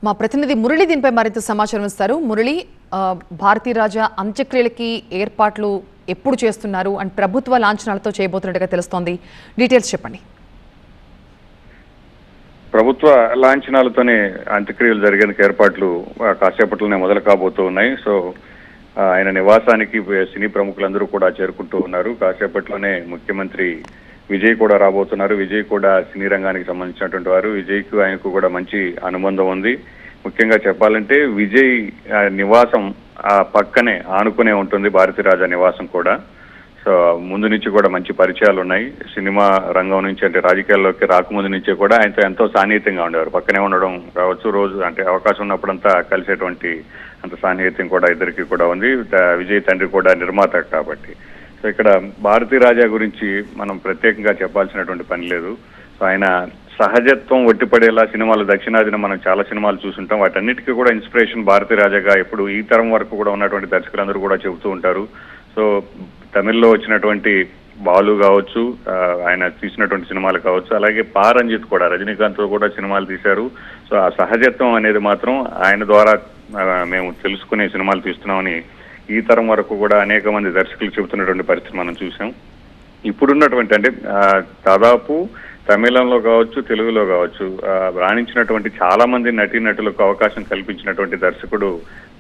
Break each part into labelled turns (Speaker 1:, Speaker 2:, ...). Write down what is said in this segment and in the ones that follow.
Speaker 1: మా ప్రతినిధి మురళి దీనిపై మరింత సమాచారం ఇస్తారు. మురళి, భారతీరాజా అంత్యక్రియలకి ఏర్పాట్లు ఎప్పుడు చేస్తున్నారు అండ్ ప్రభుత్వ లాంఛనాలతో చేయబోతున్నట్టుగా తెలుస్తోంది. డీటెయిల్స్ చెప్పండి.
Speaker 2: ప్రభుత్వ లాంఛనాలతోనే అంత్యక్రియలు జరిగేందుకు ఏర్పాట్లు కాసేపట్లోనే మొదలు కాబోతూ ఉన్నాయి. సో ఆయన నివాసానికి సినీ ప్రముఖులందరూ కూడా చేరుకుంటూ ఉన్నారు. కాసేపట్లోనే ముఖ్యమంత్రి విజయ్ కూడా రాబోతున్నారు. విజయ్ కూడా సినీ రంగానికి సంబంధించినటువంటి వారు. విజయ్కు ఆయనకు కూడా మంచి అనుబంధం ఉంది. ముఖ్యంగా చెప్పాలంటే విజయ్ నివాసం ఆ పక్కనే ఆనుకునే ఉంటుంది భారతీరాజా నివాసం కూడా. సో ముందు నుంచి కూడా మంచి పరిచయాలు ఉన్నాయి. సినిమా రంగం నుంచి అంటే రాజకీయాల్లోకి రాకముందు నుంచే కూడా ఆయనతో ఎంతో సాన్నిహిత్యంగా ఉండేవారు. పక్కనే ఉండడం కావచ్చు, రోజు అంటే అవకాశం ఉన్నప్పుడంతా కలిసేటువంటి అంత సాన్నిహిత్యం కూడా ఇద్దరికి కూడా ఉంది. విజయ్ తండ్రి కూడా నిర్మాత కాబట్టి. సో ఇక్కడ భారతీరాజా గురించి మనం ప్రత్యేకంగా చెప్పాల్సినటువంటి పని లేదు. సో ఆయన సహజత్వం ఒట్టిపడేలా సినిమాలు దక్షిణాదిన మనం చాలా సినిమాలు చూసుంటాం. వాటన్నిటికీ కూడా ఇన్స్పిరేషన్ భారతీరాజాగా ఇప్పుడు ఈ తరం వరకు కూడా ఉన్నటువంటి దర్శకులందరూ కూడా చెబుతూ ఉంటారు. సో తమిళ్లో వచ్చినటువంటి బాలు కావచ్చు, ఆయన తీసినటువంటి సినిమాలు కావచ్చు, అలాగే పారంజిత్ కూడా రజనీకాంత్ కూడా సినిమాలు తీశారు. సో ఆ సహజత్వం అనేది మాత్రం ఆయన ద్వారా మేము తెలుసుకునే సినిమాలు తీస్తున్నామని ఈ తరం వరకు కూడా అనేక మంది దర్శకులు చెబుతున్నటువంటి పరిస్థితి మనం చూసాం. ఇప్పుడున్నటువంటి అంటే దాదాపు తమిళంలో కావచ్చు, తెలుగులో కావచ్చు రాణించినటువంటి చాలా మంది నటీనటులకు అవకాశం కల్పించినటువంటి దర్శకుడు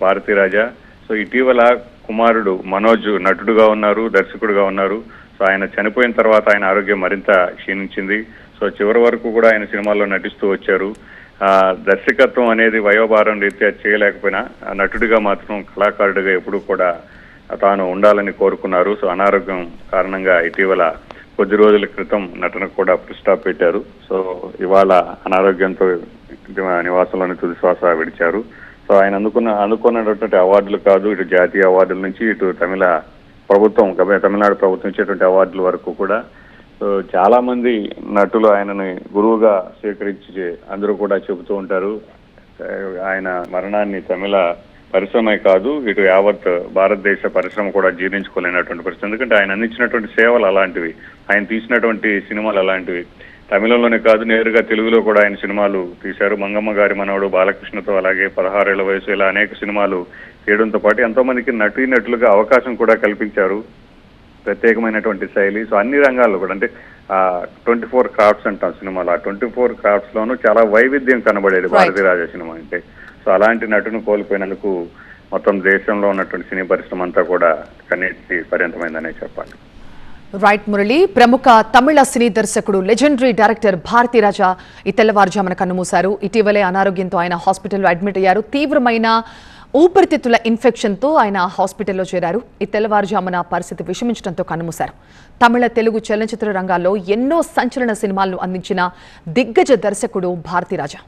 Speaker 2: భారతీరాజా. సో ఇటీవల కుమారుడు మనోజ్ నటుడుగా ఉన్నారు, దర్శకుడుగా ఉన్నారు. సో ఆయన చనిపోయిన తర్వాత ఆయన ఆరోగ్యం మరింత క్షీణించింది. సో చివరి వరకు కూడా ఆయన సినిమాల్లో నటిస్తూ వచ్చారు. దర్శకత్వం అనేది వయోభారం రీత్యా చేయలేకపోయినా నటుడిగా మాత్రం కళాకారుడిగా ఎప్పుడూ కూడా తాను ఉండాలని కోరుకున్నారు. సో అనారోగ్యం కారణంగా ఇటీవల కొద్ది రోజుల క్రితం నటనకు కూడా స్టాప్ పెట్టారు. సో ఇవాళ అనారోగ్యంతో నివాసంలోని తుది శ్వాస విడిచారు. సో ఆయన అందుకున్నటువంటి అవార్డులు కాదు, ఇటు జాతీయ అవార్డుల నుంచి ఇటు తమిళనాడు ప్రభుత్వం ఇచ్చేటువంటి అవార్డుల వరకు కూడా సో చాలా మంది నటులు ఆయనని గురువుగా స్వీకరించి అందరూ కూడా చెబుతూ ఉంటారు. ఆయన మరణాన్ని తమిళ పరిశ్రమే కాదు, ఇటు యావత్ భారతదేశ పరిశ్రమ కూడా జీర్ణించుకోలేనటువంటి పరిస్థితి. ఎందుకంటే ఆయన అందించినటువంటి సేవలు అలాంటివి, ఆయన తీసినటువంటి సినిమాలు అలాంటివి. తమిళంలోనే కాదు, నేరుగా తెలుగులో కూడా ఆయన సినిమాలు తీశారు. మంగమ్మ గారి మనవడు, బాలకృష్ణతో, అలాగే 16 ఏళ్ల వయసు, ఇలా అనేక సినిమాలు చేయడంతో పాటు ఎంతో మందికి నటులుగా అవకాశం కూడా కల్పించారు. ప్రత్యేకమైనటువంటి శైలి. సో అన్ని రంగాల్లో కూడా అంటే 24 క్రాఫ్ట్స్ అంటాం సినిమాలో, ఆ 24 క్రాఫ్ట్స్ లోనూ చాలా వైవిధ్యం కనబడేది భారతీరాజా సినిమా అంటే. సో అలాంటి నటును కోల్పోయినందుకు మొత్తం దేశంలో ఉన్నటువంటి సినీ పరిశ్రమ అంతా కూడా కన్నీటి పర్యంతమైందనే చెప్పాలి.
Speaker 1: రైట్ మురళి, ప్రముఖ తమిళ సినీ దర్శకుడు లెజెండరీ డైరెక్టర్ భారతీరాజా ఈ తెల్లవారుజామున కన్నుమూశారు. ఇటీవలే అనారోగ్యంతో ఆయన హాస్పిటల్లో అడ్మిట్ అయ్యారు. తీవ్రమైన ఊపిరితిత్తుల ఇన్ఫెక్షన్తో ఆయన హాస్పిటల్లో చేరారు. ఈ తెల్లవారుజామున పరిస్థితి విషమించడంతో కన్నుమూశారు. తమిళ, తెలుగు చలనచిత్ర రంగాల్లో ఎన్నో సంచలన సినిమాలను అందించిన దిగ్గజ దర్శకుడు భారతీరాజా.